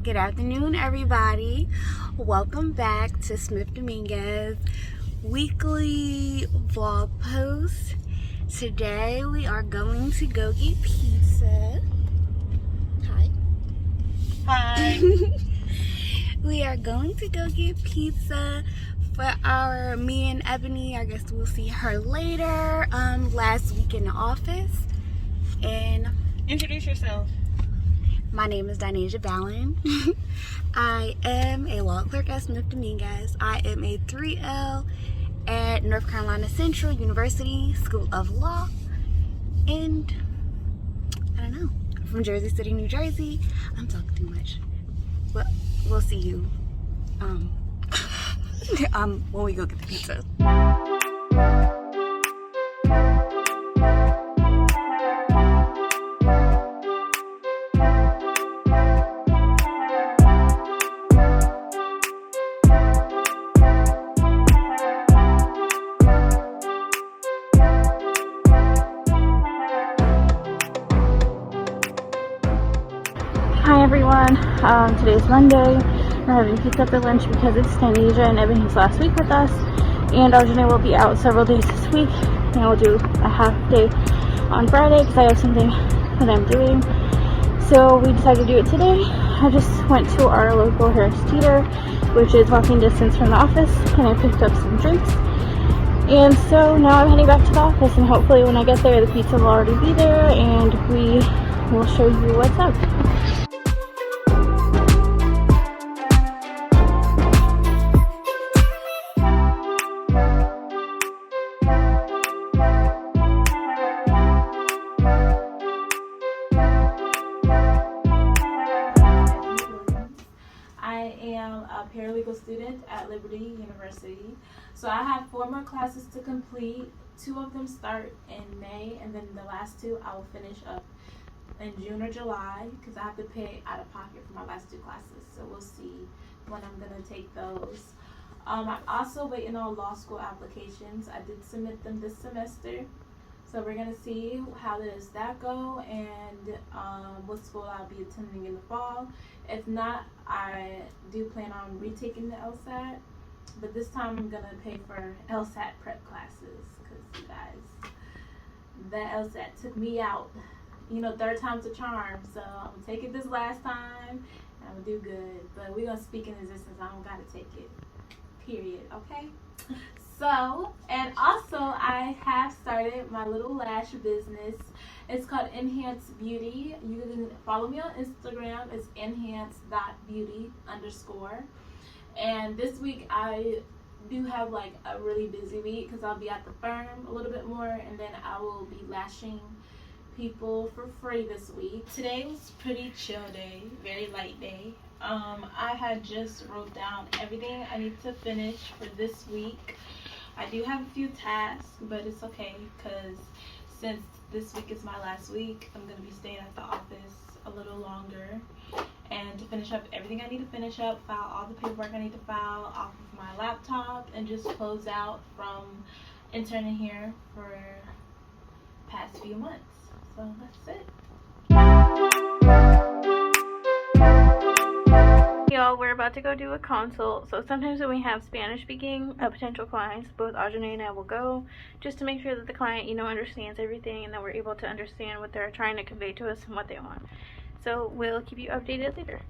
Good afternoon, everybody. Welcome back to Smith Dominguez weekly vlog post. Today we are going to go get pizza. Hi. Hi. We are going to go get pizza for me and Ebony. I guess we'll see her later. Last week in the office. And Introduce yourself. my name is Dynasia Ballin. I am a law clerk at Smith Dominguez. I am a 3L at North Carolina Central University School of Law. And I don't know, I'm from Jersey City, New Jersey. I'm talking too much. But we'll see you when we go get the pizza. Hi everyone, today's Monday. We're having pizza for lunch because it's Dynasia and Eboni's last week with us, and Arjuna will be out several days this week, and we'll do a half day on Friday because I have something that I'm doing. So we decided to do it today. I just went to our local Harris Teeter, which is walking distance from the office, and I picked up some drinks. And so now I'm heading back to the office, and hopefully when I get there the pizza will already be there and we will show you what's up. I am a paralegal student at Liberty University. So I have 4 more classes to complete. 2 of them start in May, and then the last 2 I will finish up in June or July because I have to pay out of pocket for my last 2 classes. So we'll see when I'm going to take those. I'm also waiting on law school applications. I did submit them this semester. So we're going to see how does that go and what school I'll be attending in the fall. If not, I do plan on retaking the LSAT. But this time I'm going to pay for LSAT prep classes because, you guys, that LSAT took me out. You know, 3rd time's a charm. So I'm going to take it this last time and I'm going to do good. But we're going to speak in existence. I don't got to take it. Period. Okay? So, and also I have started my little lash business. It's called Enhance Beauty. You can follow me on Instagram. It's enhance.beauty_. And this week I do have like a really busy week because I'll be at the firm a little bit more, and then I will be lashing people for free this week. Today was pretty chill day, very light day. I had just wrote down everything I need to finish for this week. I do have a few tasks, but it's okay because since this week is my last week, I'm going to be staying at the office a little longer and to finish up everything I need to finish up, file all the paperwork I need to file off of my laptop, and just close out from interning here for past few months. So that's it. Y'all, we're about to go do a consult. So sometimes when we have Spanish speaking potential clients, both Audrey and I will go just to make sure that the client, understands everything and that we're able to understand what they're trying to convey to us and what they want. So we'll keep you updated later.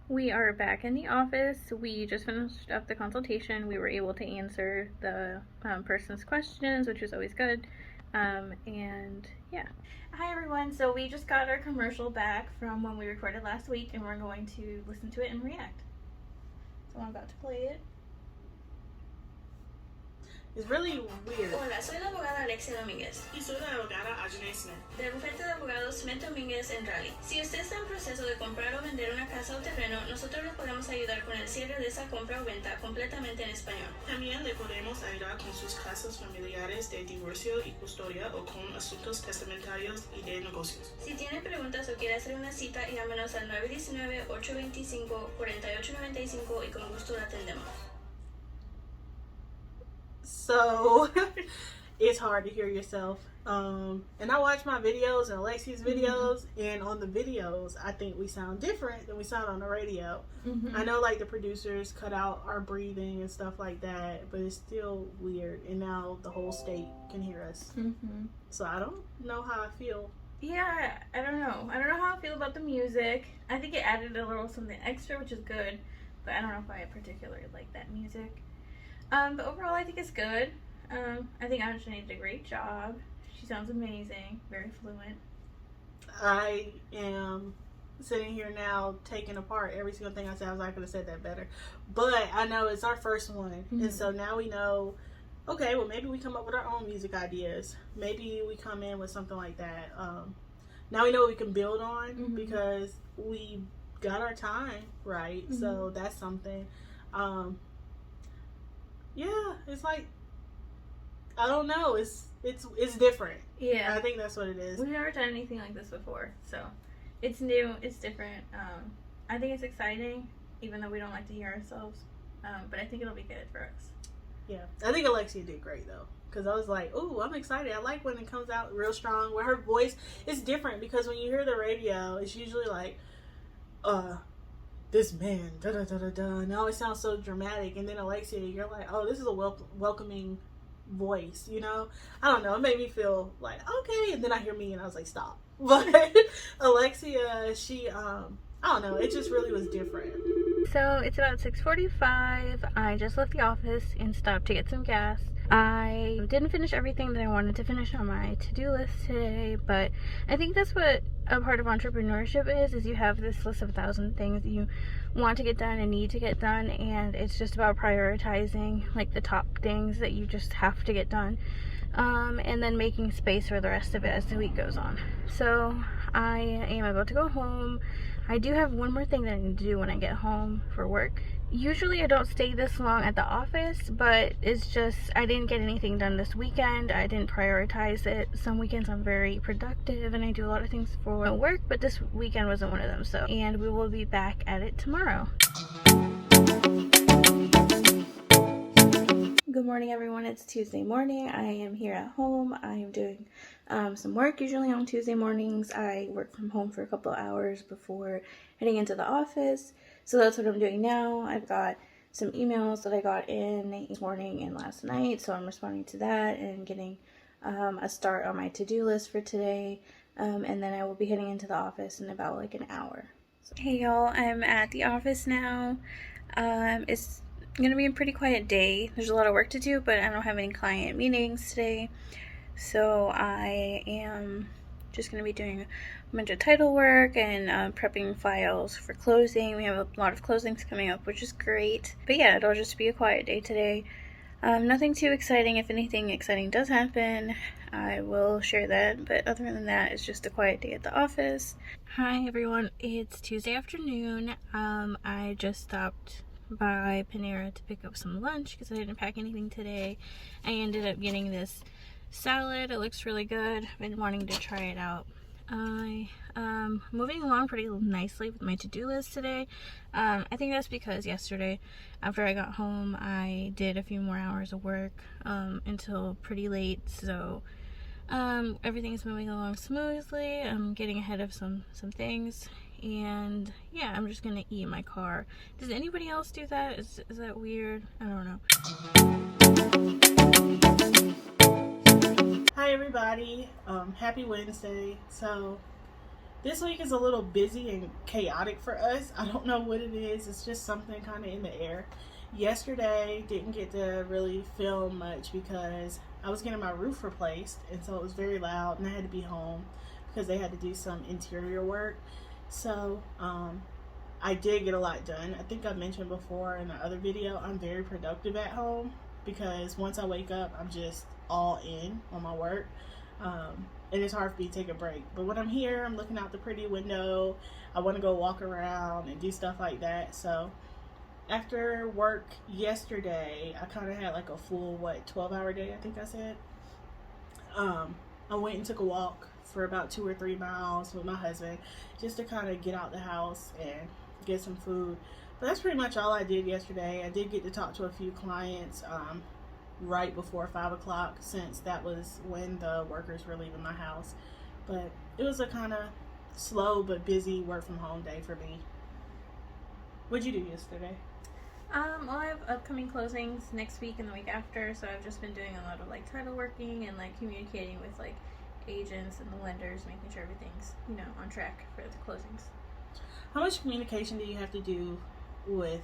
We are back in the office. We just finished up the consultation. We were able to answer the person's questions, which is always good. And yeah. Hi everyone, so we just got our commercial back from when we recorded last week, and we're going to listen to it and react. So I'm about to play it. It's really weird. Hola, soy la abogada Alexia Domínguez. Y soy la abogada Ajane Smith. Del bufete de abogados Smith Domínguez en Raleigh. Si usted está en proceso de comprar o vender una casa o terreno, nosotros le podemos ayudar con el cierre de esa compra o venta completamente en español. También le podemos ayudar con sus casos familiares de divorcio y custodia o con asuntos testamentarios y de negocios. Si tiene preguntas o quiere hacer una cita, llámenos al 919-825-4895 y con gusto la atendemos. So it's hard to hear yourself. And I watch my videos and Alexi's videos, and on the videos, I think we sound different than we sound on the radio. I know, like, the producers cut out our breathing and stuff like that, but it's still weird. And now the whole state can hear us. So I don't know how I feel. Yeah, I don't know. I don't know how I feel about the music. I think it added a little something extra, which is good. But I don't know if I particularly like that music. But overall, I think it's good. I think Anjanae did a great job. She sounds amazing, very fluent. I am sitting here now taking apart every single thing I said. I was like, I could have said that better. But I know it's our first one. And so now we know, okay, well, maybe we come up with our own music ideas. Maybe we come in with something like that. Now we know what we can build on because we got our time right. So that's something. Yeah, it's like, I don't know. It's different. Yeah. I think that's what it is. We've never done anything like this before, so it's new, it's different. I think it's exciting, even though we don't like to hear ourselves. But I think it'll be good for us. Yeah, I think Alexia did great though, because I was like, "Ooh, I'm excited." I like when it comes out real strong. Where her voice is different, because when you hear the radio, it's usually like, this man, da da da da da, and it always sounds so dramatic. And then Alexia, you're like, "Oh, this is a welcoming voice," you know. I don't know, it made me feel like okay, and then I hear me and I was like, stop. But Alexia, she I don't know, it just really was different. So it's about 6:45. I just left the office and stopped to get some gas. I didn't finish everything that I wanted to finish on my to-do list today, but I think that's what a part of entrepreneurship is you have this list of 1,000 things that you want to get done and need to get done, and it's just about prioritizing like the top things that you just have to get done, and then making space for the rest of it as the week goes on. So I am about to go home. I do have one more thing that I need to do when I get home for work. Usually I don't stay this long at the office, but it's just I didn't get anything done this weekend. I didn't prioritize it. Some weekends I'm very productive and I do a lot of things for work, but this weekend wasn't one of them. So, and we will be back at it tomorrow. Good morning, everyone. It's Tuesday morning. I am here at home. I am doing some work. Usually on Tuesday mornings, I work from home for a couple hours before heading into the office. So that's what I'm doing now. I've got some emails that I got in this morning and last night, so I'm responding to that and getting a start on my to-do list for today. And then I will be heading into the office in about like an hour. So, hey y'all, I'm at the office now. It's gonna be a pretty quiet day. There's a lot of work to do, but I don't have any client meetings today. So I am just gonna be doing a bunch of title work and prepping files for closing. We have a lot of closings coming up, which is great. But yeah, it'll just be a quiet day today. Nothing too exciting. If anything exciting does happen, I will share that. But other than that, it's just a quiet day at the office. Hi everyone, it's Tuesday afternoon. I just stopped by Panera to pick up some lunch because I didn't pack anything today. I ended up getting this salad. It looks really good. I've been wanting to try it out. I am moving along pretty nicely with my to-do list today. I think that's because yesterday after I got home I did a few more hours of work until pretty late, so everything's moving along smoothly. I'm getting ahead of some things, and yeah, I'm just gonna eat in my car. Does anybody else do that? Is that weird? I don't know. Hi everybody, happy Wednesday. So this week is a little busy and chaotic for us. I don't know what it is. It's just something kind of in the air. Yesterday didn't get to really film much because I was getting my roof replaced, and so it was very loud and I had to be home because they had to do some interior work. So I did get a lot done. I think I mentioned before in the other video, I'm very productive at home because once I wake up I'm just all in on my work, and it's hard for me to take a break. But when I'm here, I'm looking out the pretty window. I want to go walk around and do stuff like that. So after work yesterday, I kind of had like a full 12-hour day, I think I said. I went and took a walk for about 2 or 3 miles with my husband just to kind of get out the house and get some food. But that's pretty much all I did yesterday. I did get to talk to a few clients. right before 5 o'clock, since that was when the workers were leaving my house. But it was a kind of slow but busy work from home day for me. What'd you do yesterday? Well, I have upcoming closings next week and the week after, so I've just been doing a lot of like title working and like communicating with like agents and the lenders, making sure everything's, you know, on track for the closings. How much communication do you have to do with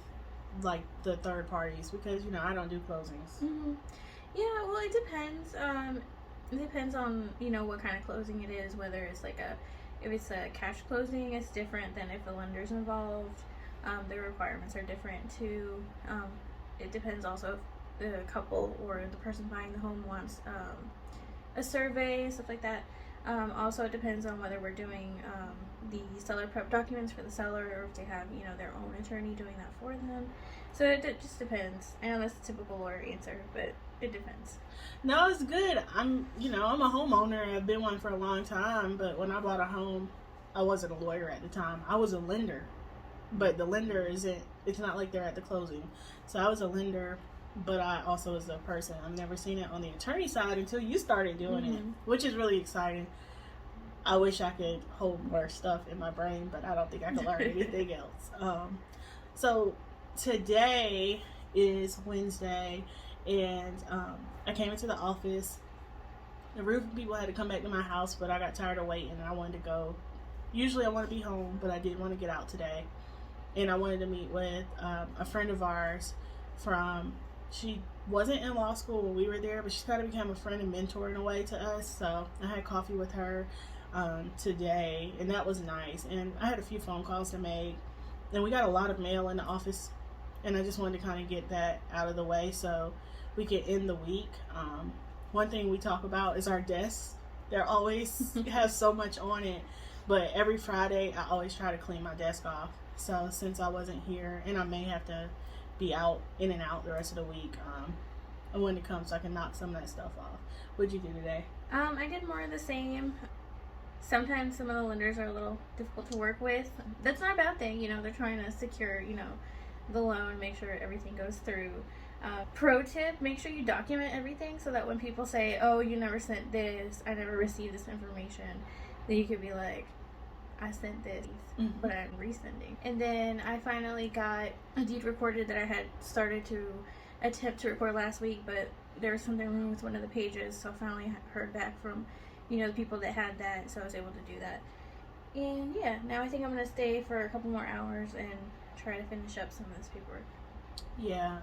like the third parties? Because, you know, I don't do closings. Mm-hmm. Yeah, well, it depends. It depends on, you know, what kind of closing it is, whether it's like if it's a cash closing, it's different than if the lender's involved. The requirements are different too. It depends also if the couple or the person buying the home wants a survey, stuff like that. Also, it depends on whether we're doing the seller prep documents for the seller, or if they have, you know, their own attorney doing that for them. So it just depends. I know that's a typical lawyer answer, but it depends. No, it's good. I'm a homeowner. I've been one for a long time, but when I bought a home, I wasn't a lawyer at the time. I was a lender, but the lender it's not like they're at the closing. So I was a lender, but I also was a person. I've never seen it on the attorney side until you started doing it, which is really exciting. I wish I could hold more stuff in my brain, but I don't think I can learn anything else. So today is Wednesday, and I came into the office. The roofing people had to come back to my house, but I got tired of waiting and I wanted to go. Usually I want to be home, but I didn't want to get out today. And I wanted to meet with a friend of ours she wasn't in law school when we were there, but she's kind of become a friend and mentor in a way to us. So I had coffee with her today, and that was nice. And I had a few phone calls to make, and we got a lot of mail in the office, and I just wanted to kind of get that out of the way so we could end the week. One thing we talk about is our desks. They're always have so much on it, but every Friday I always try to clean my desk off. So since I wasn't here, and I may have to be out in and out the rest of the week, I wanted to come so I can knock some of that stuff off. What'd you do today? I did more of the same. Sometimes some of the lenders are a little difficult to work with. That's not a bad thing, you know, they're trying to secure, you know, the loan, make sure everything goes through. Pro tip, make sure you document everything so that when people say, oh, you never sent this, I never received this information, then you could be like, I sent this, but I'm resending. And then I finally got a deed recorded that I had started to attempt to record last week, but there was something wrong with one of the pages, so I finally heard back from, you know, the people that had that, so I was able to do that. And yeah, now I think I'm going to stay for a couple more hours and try to finish up some of this paperwork. Yeah,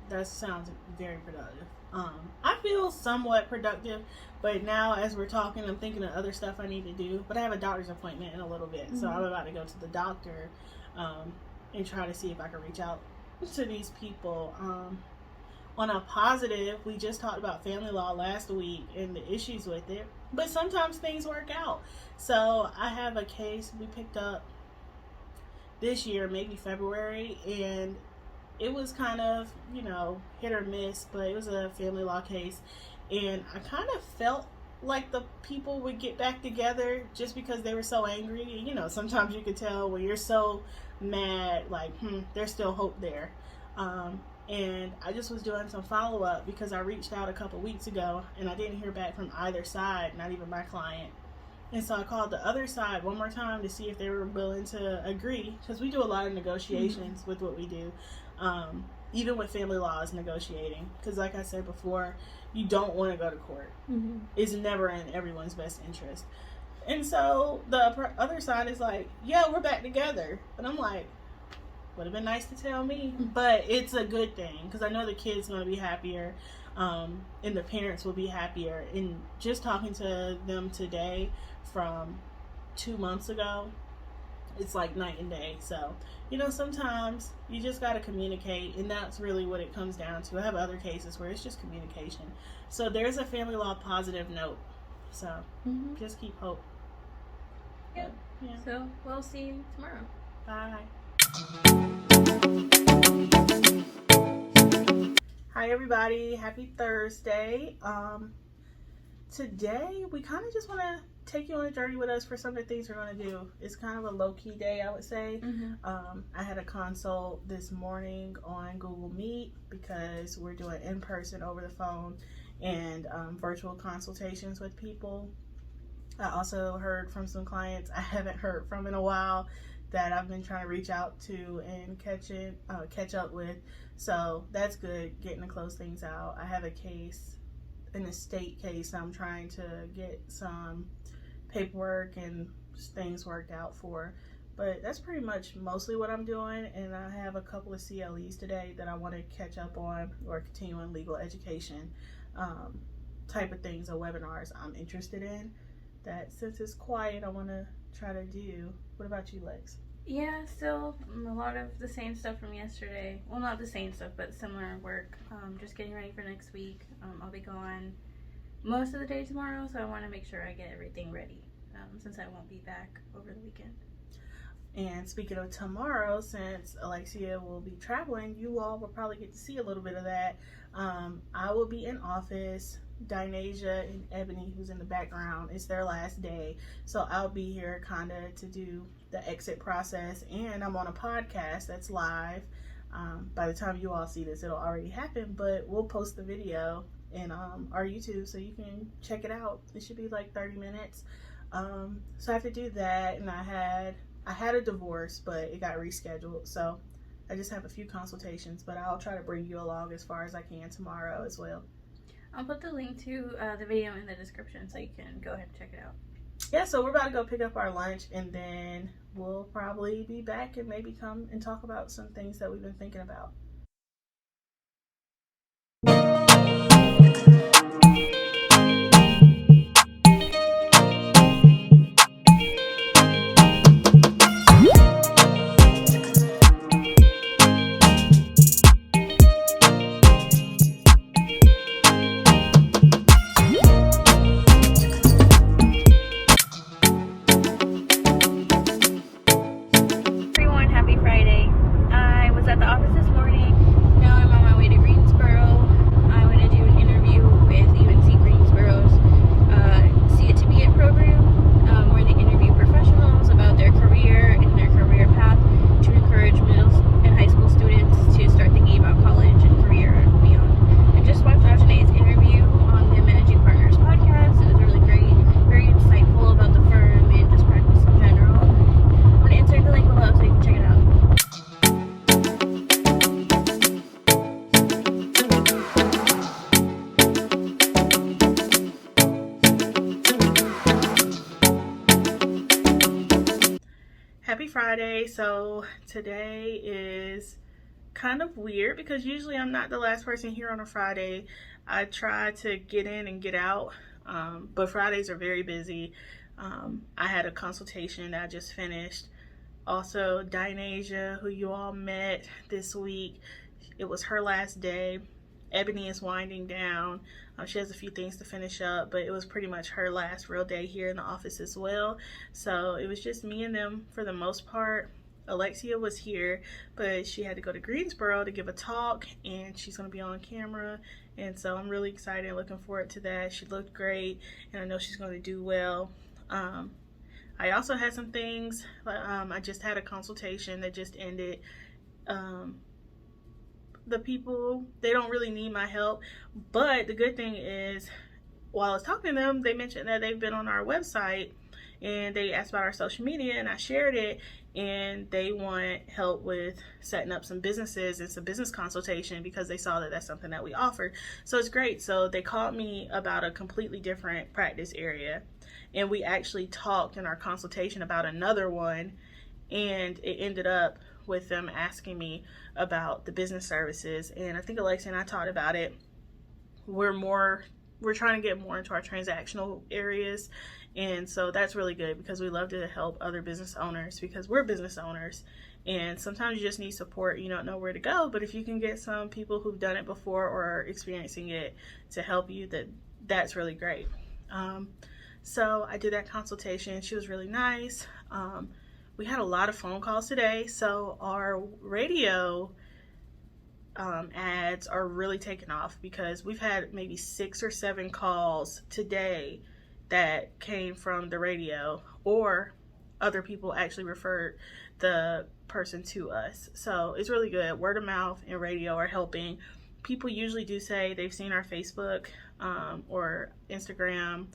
that sounds very productive. I feel somewhat productive, but now as we're talking, I'm thinking of other stuff I need to do. But I have a doctor's appointment in a little bit, so I'm about to go to the doctor and try to see if I can reach out to these people. On a positive, we just talked about family law last week and the issues with it, but sometimes things work out. So I have a case we picked up this year, maybe February, and it was kind of, you know, hit or miss, but it was a family law case, and I kind of felt like the people would get back together just because they were so angry. You know, sometimes you could tell when you're so mad, like, there's still hope there. And I just was doing some follow-up because I reached out a couple weeks ago and I didn't hear back from either side, not even my client. And so I called the other side one more time to see if they were willing to agree, because we do a lot of negotiations with what we do, even with family laws negotiating, because like I said before, you don't want to go to court. It's never in everyone's best interest. And so the other side is like, yeah, we're back together. And I'm like, would have been nice to tell me, but it's a good thing because I know the kids going to be happier, and the parents will be happier. And just talking to them today from 2 months ago, it's like night and day. So, you know, sometimes you just got to communicate, and that's really what it comes down to. I have other cases where it's just communication. So there's a family law positive note. So just keep hope. Yep. Yeah. So we'll see you tomorrow. Bye. Hi everybody, happy Thursday. Today we kind of just want to take you on a journey with us for some of the things we're going to do. It's kind of a low-key day, I would say. I had a consult this morning on Google Meet because we're doing in-person, over the phone, and virtual consultations with people. I also heard from some clients I haven't heard from in a while that I've been trying to reach out to and catch up with. So that's good, getting to close things out. I have a case, an estate case I'm trying to get some paperwork and things worked out for. But that's pretty much mostly what I'm doing, and I have a couple of CLEs today that I want to catch up on, or continuing legal education type of things, or webinars I'm interested in. That since it's quiet, I want to try to do. What about you, Lex? Yeah, still a lot of the same stuff from yesterday. Well, not the same stuff, but similar work. Just getting ready for next week. I'll be gone most of the day tomorrow, so I want to make sure I get everything ready since I won't be back over the weekend. And speaking of tomorrow, since Alexia will be traveling, you all will probably get to see a little bit of that. I will be in office. Dynasia and Eboni, who's in the background, it's their last day, so I'll be here kind of to do the exit process, and I'm on a podcast that's live. By the time you all see this, it'll already happen, but we'll post the video in our YouTube so you can check it out. It should be like 30 minutes. So I have to do that, and I had a divorce, but it got rescheduled, so I just have a few consultations, but I'll try to bring you along as far as I can tomorrow as well. I'll put the link to the video in the description so you can go ahead and check it out. Yeah, so we're about to go pick up our lunch, and then we'll probably be back and maybe come and talk about some things that we've been thinking about. Happy Friday. So today is kind of weird because usually I'm not the last person here on a Friday. I try to get in and get out, but Fridays are very busy. I had a consultation that I just finished. Also, Dynasia, who you all met this week, it was her last day. Eboni is winding down. She has a few things to finish up, but it was pretty much her last real day here in the office as well. So it was just me and them for the most part. Alexia was here, but she had to go to Greensboro to give a talk, and she's going to be on camera. And so I'm really excited and looking forward to that. She looked great, and I know she's going to do well. I also had some things. I just had a consultation that just ended. The people, they don't really need my help, but the good thing is, while I was talking to them, they mentioned that they've been on our website and they asked about our social media, and I shared it, and they want help with setting up some businesses and some business consultation because they saw that that's something that we offer. So it's great. So they called me about a completely different practice area, and we actually talked in our consultation about another one, and it ended up with them asking me about the business services. And I think Alexia and I talked about it. We're trying to get more into our transactional areas, and so that's really good because we love to help other business owners because we're business owners, and sometimes you just need support. You don't know where to go, but if you can get some people who've done it before or are experiencing it to help you, that's really great. So I did that consultation. She was really nice. We had a lot of phone calls today, so our radio ads are really taking off because we've had maybe 6 or 7 calls today, that came from the radio, or other people actually referred the person to us. So it's really good. Word of mouth and radio are helping. People usually do say they've seen our Facebook or Instagram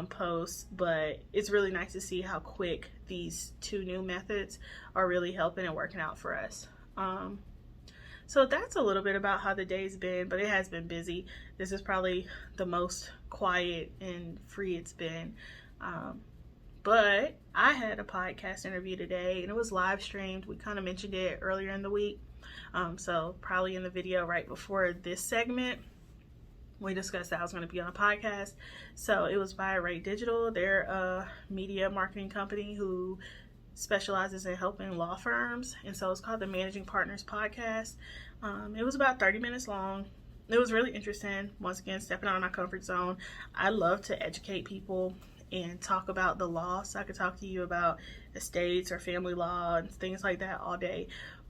posts, but it's really nice to see how quick these two new methods are really helping and working out for us. So that's a little bit about how the day's been, but it has been busy. This is probably the most quiet and free it's been. But I had a podcast interview today, and it was live streamed. We kind of mentioned it earlier in the week. So probably in the video right before this segment, we discussed that I was going to be on a podcast. So it was by Ray Digital. They're a media marketing company who specializes in helping law firms, and so it's called the Managing Partners Podcast. It was about 30 minutes long. It was really interesting. Once again, stepping out of my comfort zone. I love to educate people and talk about the law, so I could talk to you about estates or family law and things like that all day,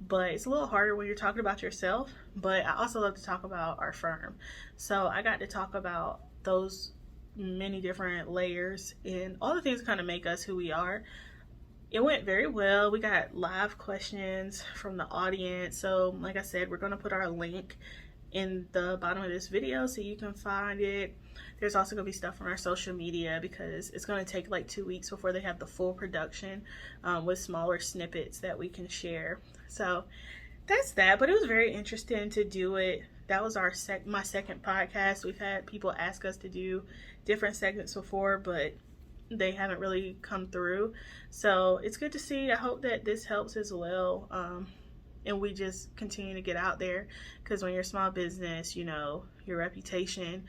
but it's a little harder when you're talking about yourself. But I also love to talk about our firm, so I got to talk about those many different layers and all the things that kind of make us who we are. It went very well. We got live questions from the audience. So like I said, we're going to put our link in the bottom of this video so you can find it. There's also going to be stuff on our social media because it's going to take like 2 weeks before they have the full production with smaller snippets that we can share. So that's that. But it was very interesting to do it. That was my second podcast. We've had people ask us to do different segments before, but they haven't really come through. So it's good to see. I hope that this helps as well. And we just continue to get out there, because when you're a small business, you know, your reputation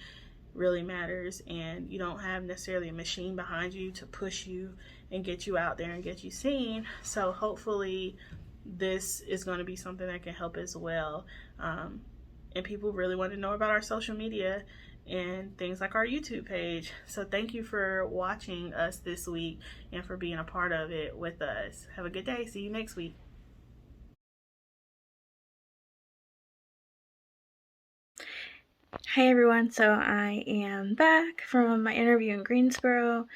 really matters, and you don't have necessarily a machine behind you to push you and get you out there and get you seen. So hopefully this is going to be something that can help as well. And people really want to know about our social media and things like our YouTube page. So thank you for watching us this week and for being a part of it with us. Have a good day. See you next week. Hi everyone, so I am back from my interview in Greensboro.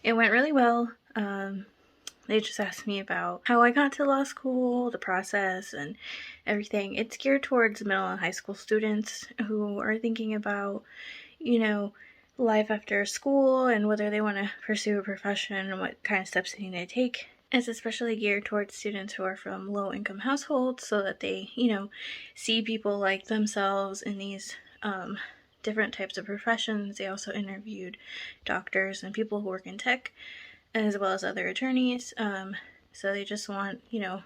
It went really well. They just asked me about how I got to law school, the process, and everything. It's geared towards middle and high school students who are thinking about, you know, life after school and whether they want to pursue a profession and what kind of steps they need to take. It's especially geared towards students who are from low-income households so that they, you know, see people like themselves in these different types of professions. They also interviewed doctors and people who work in tech, as well as other attorneys. So they just want, you know,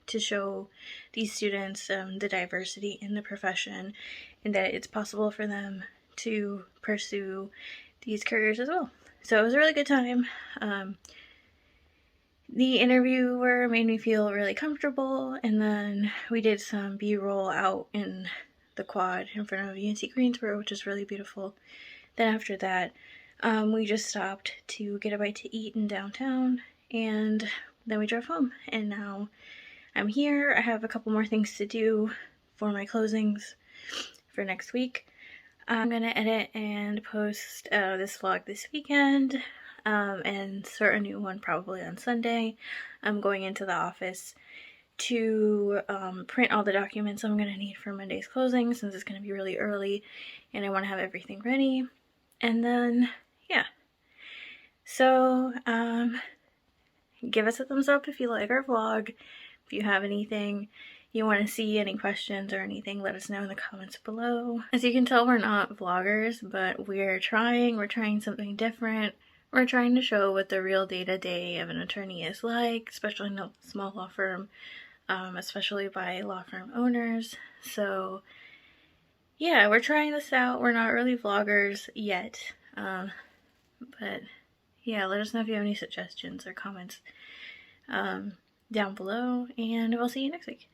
to show these students the diversity in the profession and that it's possible for them to pursue these careers as well. So it was a really good time. The interviewer made me feel really comfortable, and then we did some B-roll out in the quad in front of UNC Greensboro, which is really beautiful. Then after that, we just stopped to get a bite to eat in downtown, and then we drove home. And now I'm here. I have a couple more things to do for my closings for next week. I'm gonna edit and post this vlog this weekend, and start a new one probably on Sunday. I'm going into the office to print all the documents I'm going to need for Monday's closing, since it's going to be really early and I want to have everything ready. And then, yeah. So, give us a thumbs up if you like our vlog. If you have anything you want to see, any questions or anything, let us know in the comments below. As you can tell, we're not vloggers, but we're trying something different. We're trying to show what the real day-to-day of an attorney is like, especially in a small law firm, especially by law firm owners. So yeah, we're trying this out. We're not really vloggers yet, but yeah, let us know if you have any suggestions or comments down below, and we'll see you next week.